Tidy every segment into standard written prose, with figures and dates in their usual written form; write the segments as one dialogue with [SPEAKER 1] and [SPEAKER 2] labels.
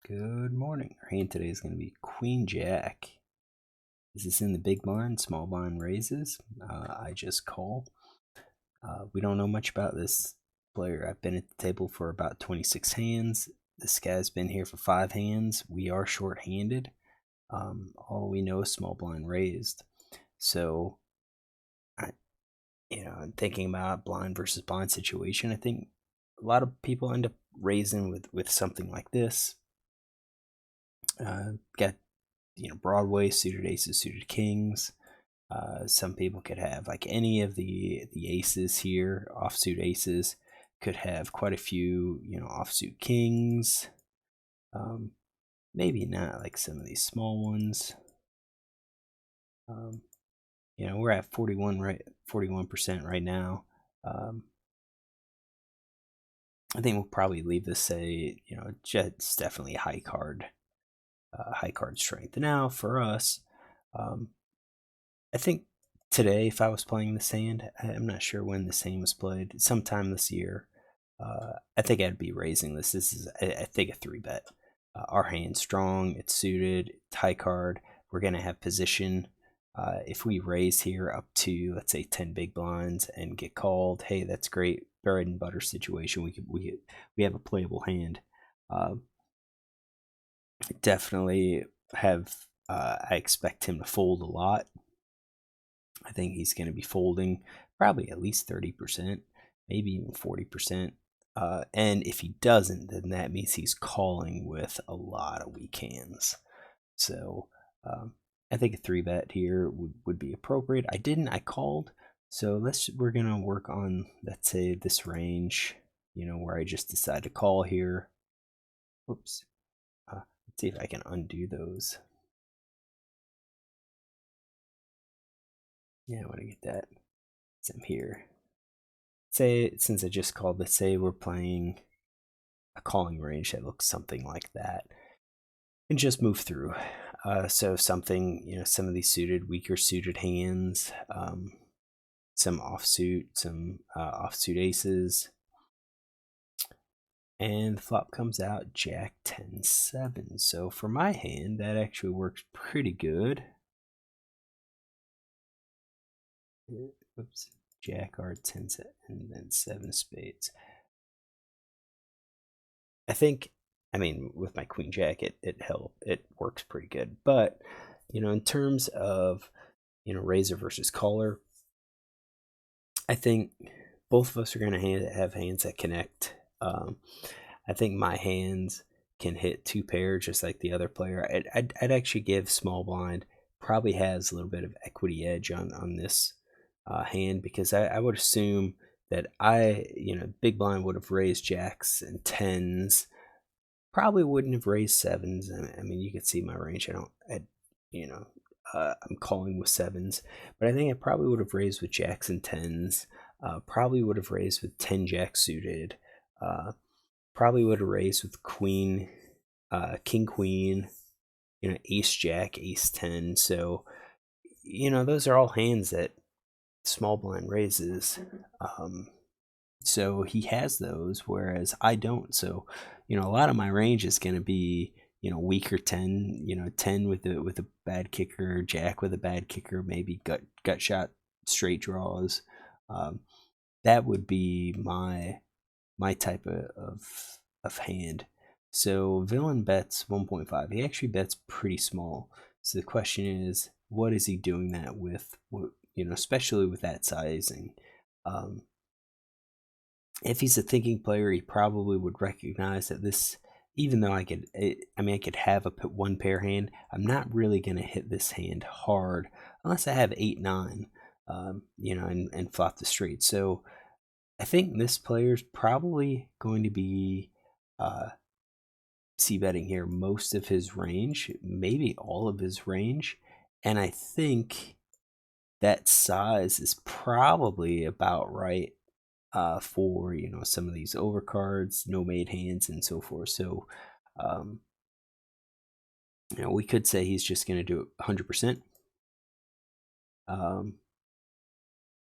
[SPEAKER 1] Good morning. Our hand today is going to be Queen Jack. Is this in the big blind? Small blind raises. I just call. We don't know much about this player. I've been at the table for about 26 hands. This guy's been here for 5 hands. We are short-handed. All we know is small blind raised. So, I'm thinking about blind versus blind situation. I think a lot of people end up raising with something like this. Got Broadway, suited aces, suited kings. Some people could have like any of the aces here, offsuit aces. Could have quite a few, offsuit kings. Maybe not like some of these small ones. We're at 41% right now. I think we'll probably leave this it's definitely high card strength. Now for us, I think today, if I was playing this hand, I'm not sure when this hand was played, sometime this year. I think I'd be raising this. This is, I think, a 3-bet. Our hand's strong, it's suited, it's high card. We're going to have position. If we raise here up to, let's say, 10 big blinds and get called, hey, that's great. Bread and butter situation. We have a playable hand. Definitely have. I expect him to fold a lot. I think he's going to be folding probably at least 30%, maybe even 40%. And if he doesn't, then that means he's calling with a lot of weak hands. So I think a 3-bet here would be appropriate. I called. So we're going to work on, let's say, this range, where I just decide to call here. Oops. Let's see if I can undo those. Yeah, I want to get that. So I'm here. Say, since I just called, let's say we're playing a calling range that looks something like that, and just move through. So something, some of these weaker suited hands, some offsuit aces, and the flop comes out Jack 10-7. So for my hand, that actually works pretty good. Oops. Jack R10 and then 7 spades. I think, with my Queen Jack, it works pretty good. But in terms of raiser versus caller, I think both of us are going to have hands that connect. I think my hands can hit 2 pair just like the other player. I'd actually give small blind probably has a little bit of equity edge on this hand, because I would assume that big blind would have raised jacks and 10s, probably wouldn't have raised 7s. I mean, you can see my range. I'm calling with 7s, but I think I probably would have raised with jacks and 10s. Probably would have raised with 10 jack suited. Probably would have raised with queen, king, queen, ace jack, ace 10. So, those are all hands that small blind raises. So he has those, whereas I don't. So, a lot of my range is going to be, weaker 10, 10 with a bad kicker, jack with a bad kicker, maybe gut shot straight draws. That would be my type of hand. So villain bets 1.5. He actually bets pretty small. So the question is, what is he doing that with? Especially with that sizing. If he's a thinking player, he probably would recognize that this, even though I could have a 1 pair hand, I'm not really going to hit this hand hard unless I have 8-9, and flop the straight. So I think this player's probably going to be c-betting here most of his range, maybe all of his range, and I think that size is probably about right for some of these overcards, no made hands, and so forth. So we could say he's just going to do it 100%,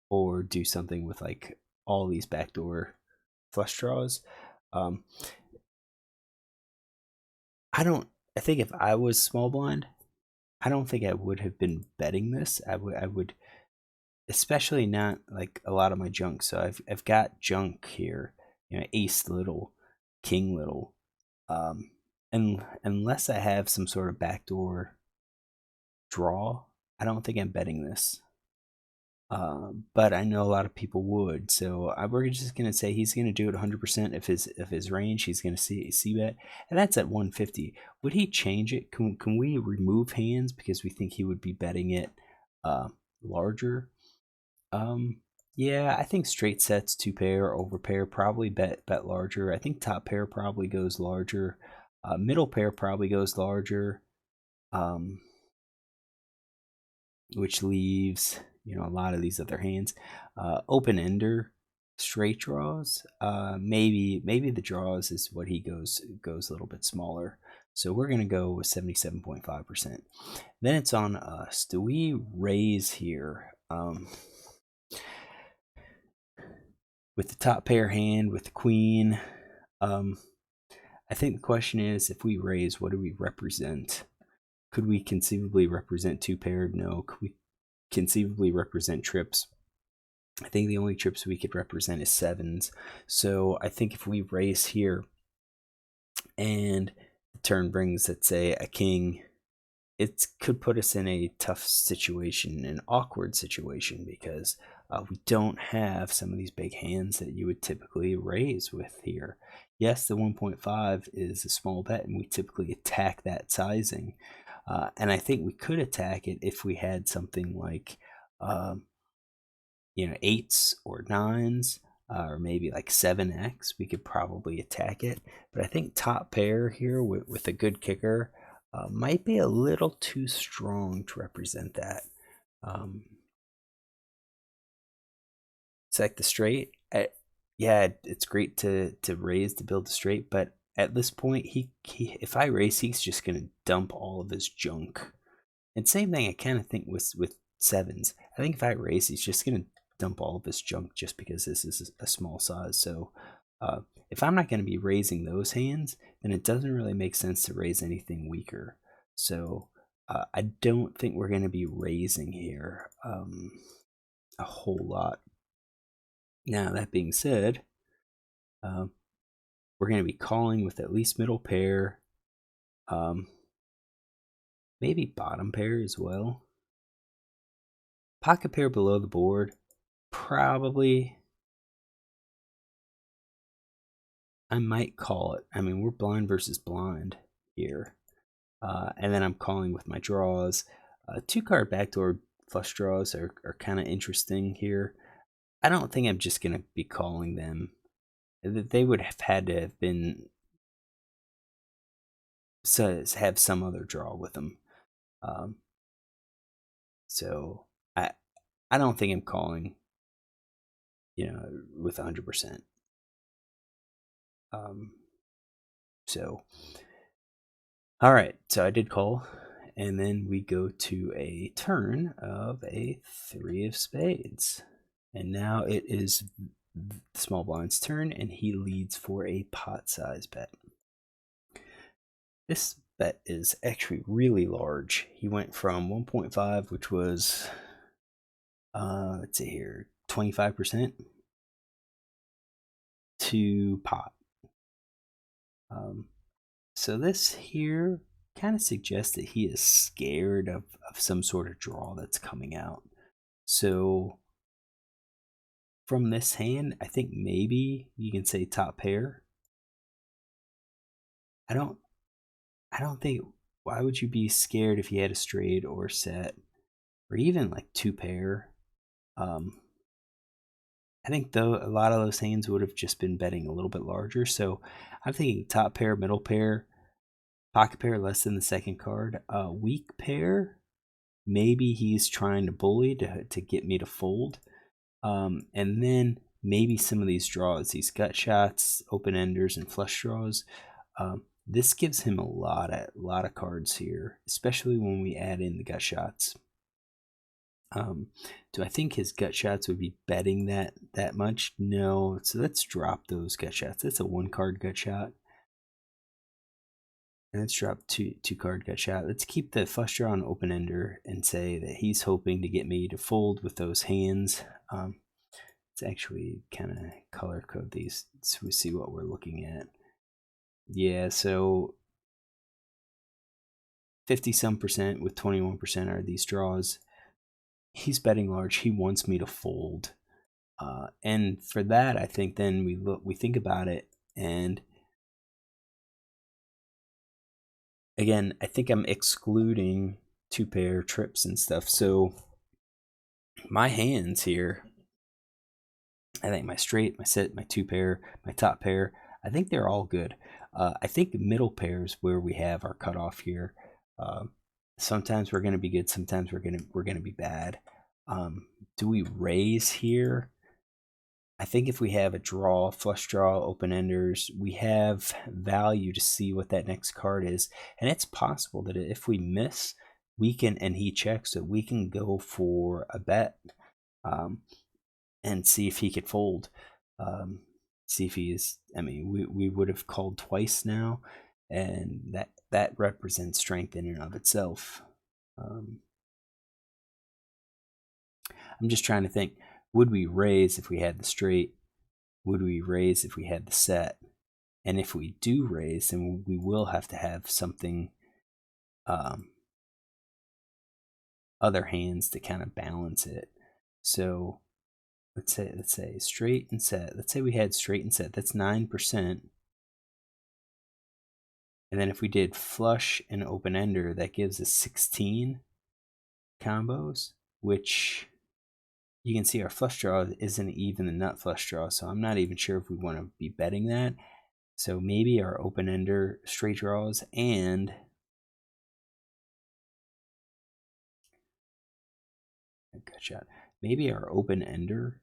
[SPEAKER 1] or do something with like all these backdoor flush draws. I think if I was small blind, I don't think I would have been betting this. I would, especially not like a lot of my junk. So I've got junk here, ace little, king little, and unless I have some sort of backdoor draw, I don't think I'm betting this. But I know a lot of people would, so we're just gonna say he's gonna do it 100% of his range. He's gonna see bet, and that's at 150. Would he change it? Can we remove hands because we think he would be betting it larger? Yeah, I think straight sets, two pair, over pair probably bet larger. I think top pair probably goes larger. Middle pair probably goes larger. Which leaves a lot of these other hands. Open ender, straight draws. Maybe the draws is what he goes a little bit smaller. So we're gonna go with 77.5%. Then it's on us. Do we raise here? With the top pair hand, with the queen. I think the question is, if we raise, what do we represent? Could we conceivably represent two paired? No. Could we conceivably represent trips? I think the only trips we could represent is sevens. So I think if we raise here and the turn brings, let's say, a king, it could put us in a tough situation, an awkward situation, because we don't have some of these big hands that you would typically raise with here. Yes, the 1.5 is a small bet, and we typically attack that sizing. And I think we could attack it if we had something like, eights or nines, or maybe like 7x. We could probably attack it. But I think top pair here with a good kicker might be a little too strong to represent that. It's like the straight. Yeah, it's great to raise to build the straight, but at this point, he if I raise, he's just gonna dump all of his junk. And same thing, I kind of think with sevens. I think if I raise, he's just gonna dump all of his junk just because this is a small size. So if I'm not going to be raising those hands, then it doesn't really make sense to raise anything weaker. So I don't think we're going to be raising here a whole lot. Now, that being said, we're going to be calling with at least middle pair, maybe bottom pair as well. Pocket pair below the board, probably. I might call it. I mean, we're blind versus blind here. And then I'm calling with my draws. Two card backdoor flush draws are kind of interesting here. I don't think I'm just going to be calling them. They would have had to have been, have some other draw with them. So I don't think I'm calling, with 100%. So, all right. So I did call, and then we go to a turn of a 3 of spades. And now it is the small blind's turn, and he leads for a pot size bet. This bet is actually really large. He went from 1.5, which was, let's see here, 25%, to pot. So this here kind of suggests that he is scared of some sort of draw that's coming out. So from this hand, I think maybe you can say top pair. I don't think, why would you be scared if you had a straight or set or even like two pair? I think though a lot of those hands would have just been betting a little bit larger. So I'm thinking top pair, middle pair, pocket pair less than the second card. Weak pair, maybe he's trying to bully to get me to fold. And then maybe some of these draws, these gut shots, open enders, and flush draws. This gives him a lot of cards here, especially when we add in the gut shots. Do I think his gut shots would be betting that much? No. So let's drop those gut shots. That's a 1 card gut shot. And let's drop two card gut shot. Let's keep the flush draw on open ender and say that he's hoping to get me to fold with those hands. Let's actually kind of color code these so we see what we're looking at. Yeah, so 50-some% with 21% are these draws. He's betting large. He wants me to fold. And for that, I think then we think about it, and again, I think I'm excluding two pair trips and stuff. So my hands here, I think my straight, my set, my two pair, my top pair, I think they're all good. I think the middle pairs where we have our cutoff here. Sometimes we're going to be good, sometimes we're going to be bad. Do we raise here? I think if we have a draw, flush draw, open enders, we have value to see what that next card is. And it's possible that if we miss, we can, and he checks it, we can go for a bet and see if he could fold. See if he is, I mean, we would have called twice now, and that represents strength in and of itself. I'm just trying to think, would we raise if we had the straight? Would we raise if we had the set? And if we do raise, then we will have to have something, other hands to kind of balance it. So let's say straight and set. Let's say we had straight and set. That's 9%. And then if we did flush and open ender, that gives us 16 combos, which you can see our flush draw isn't even the nut flush draw. So I'm not even sure if we want to be betting that. So maybe our open ender straight draws and gut shot. Maybe our open ender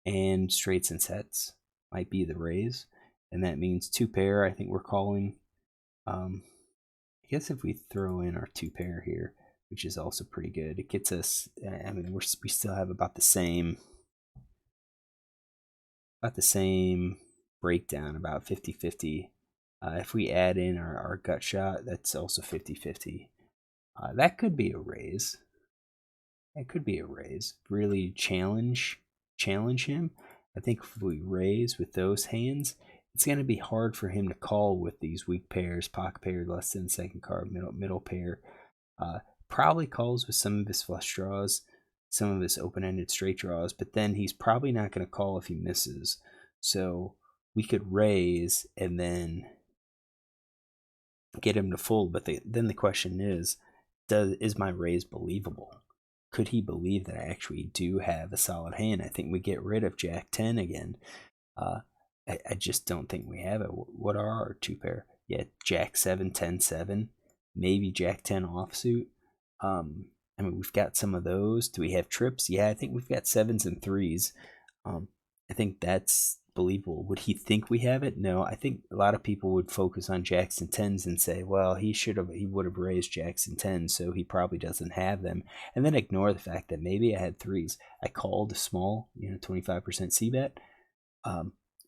[SPEAKER 1] and straights and sets might be the raise. And that means two pair, I think we're calling. I guess if we throw in our two pair here, which is also pretty good, it gets us, I mean, we still have about the same breakdown, about 50-50. If we add in our gut shot, that's also 50-50. That could be a raise. That could be a raise. Really challenge him. I think if we raise with those hands, it's going to be hard for him to call with these weak pairs, pocket pair, less than second card, middle pair. Probably calls with some of his flush draws, some of his open-ended straight draws, but then he's probably not going to call if he misses. So we could raise and then get him to fold. But then the question is my raise believable? Could he believe that I actually do have a solid hand? I think we get rid of Jack 10 again. I just don't think we have it. What are our two pair? Yeah, Jack 7, 10, 7, maybe Jack 10 offsuit. I mean, we've got some of those. Do we have trips? Yeah, I think we've got 7s and 3s. I think that's believable. Would he think we have it? No, I think a lot of people would focus on Jacks and 10s and say, well, he would have raised Jacks and 10s, so he probably doesn't have them, and then ignore the fact that maybe I had 3s. I called a small, 25% C bet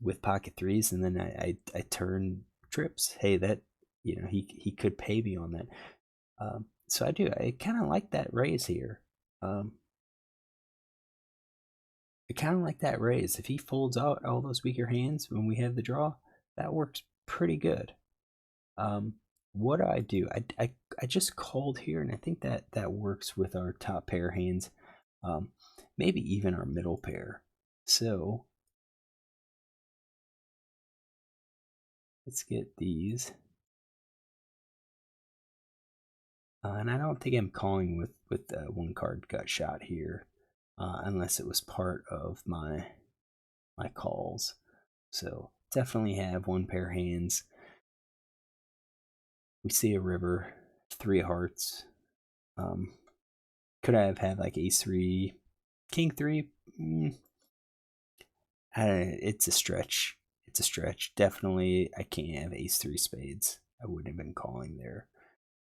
[SPEAKER 1] with pocket 3s, and then I turned trips. Hey, that, he could pay me on that. So I kind of like that raise here. I kind of like that raise. If he folds out all those weaker hands when we have the draw, that works pretty good. What do? I just called here, and I think that works with our top pair hands, maybe even our middle pair. So let's get these. And I don't think I'm calling with one card gut shot here, unless it was part of my calls. So definitely have one pair hands. We see a river, 3 hearts. Could I have had like ace 3, king 3? It's a stretch. It's a stretch. Definitely, I can't have ace 3 spades. I wouldn't have been calling there.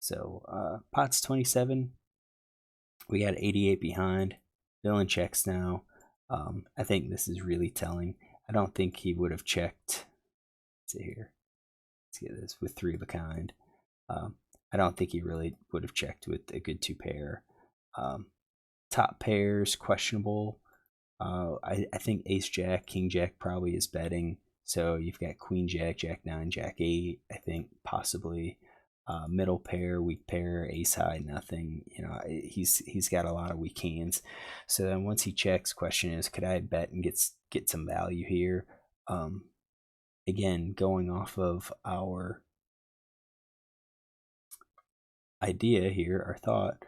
[SPEAKER 1] So pot's 27. We got 88 behind. Villain checks now. I think this is really telling. I don't think he would have checked. Let's see here. let's get this with 3 of a kind. I don't think he really would have checked with a good 2 pair. Top pairs questionable. I think Ace Jack, King Jack probably is betting. So you've got Queen Jack, Jack 9, Jack 8. I think possibly middle pair, weak pair, Ace High, nothing. You know, he's got a lot of weak hands. So then once he checks, question is, could I bet and get some value here? Again, going off of our idea here, our thought,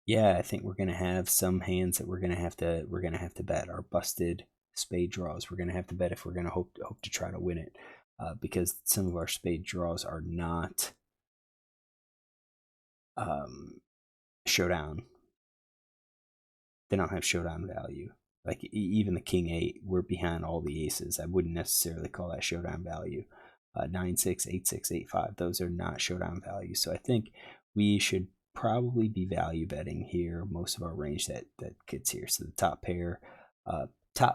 [SPEAKER 1] yeah, I think we're gonna have some hands that we're gonna have to bet. Our busted spade draws, we're gonna have to bet if we're gonna hope to try to win it, because some of our spade draws are not showdown. They don't have showdown value. Like even the King 8, we're behind all the aces. I wouldn't necessarily call that showdown value. 9-6, 8-6, 8-5, those are not showdown value. So I think we should probably be value betting here most of our range that gets here. So the top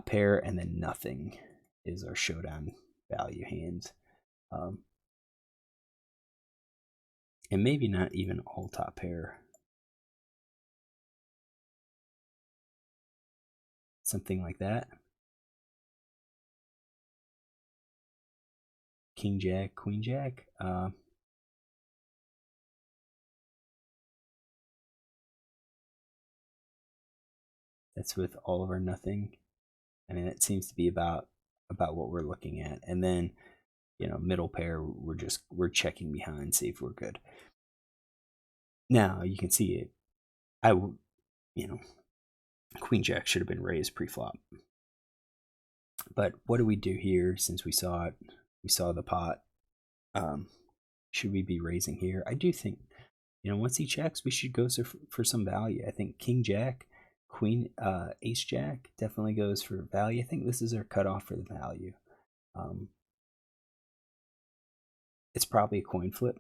[SPEAKER 1] pair, and then nothing is our showdown value hands. And maybe not even all top pair. Something like that. King Jack, Queen Jack. That's with all of our nothing. I mean, that seems to be about what we're looking at. And then, you know, middle pair, we're checking behind, see if we're good. Now you can see it. You know, Queen Jack should have been raised pre-flop. But what do we do here since we saw it? We saw the pot. Should we be raising here? I do think, you know, once he checks, we should go for some value. I think King Jack, Queen, Ace Jack definitely goes for value. I think this is our cutoff for the value. It's probably a coin flip.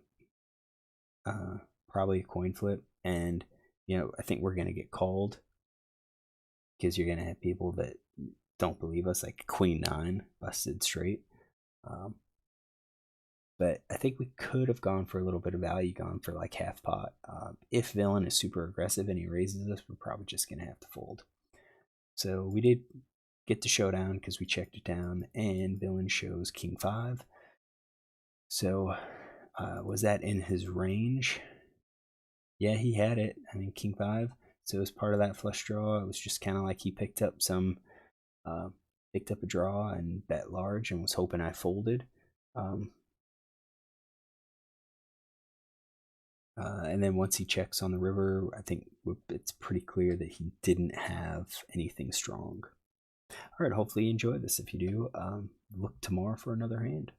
[SPEAKER 1] And you know, I think we're gonna get called because you're gonna have people that don't believe us, like Queen 9 busted straight. But I think we could have gone for a little bit of value, gone for like half pot. If villain is super aggressive and he raises us, we're probably just gonna have to fold. So we did get the showdown because we checked it down, and villain shows King 5. So was that in his range? Yeah, he had it. I mean, King 5. So as part of that flush draw, it was just kind of like he picked up a draw and bet large and was hoping I folded. And then once he checks on the river, I think it's pretty clear that he didn't have anything strong. All right, hopefully you enjoy this. If you do, look tomorrow for another hand.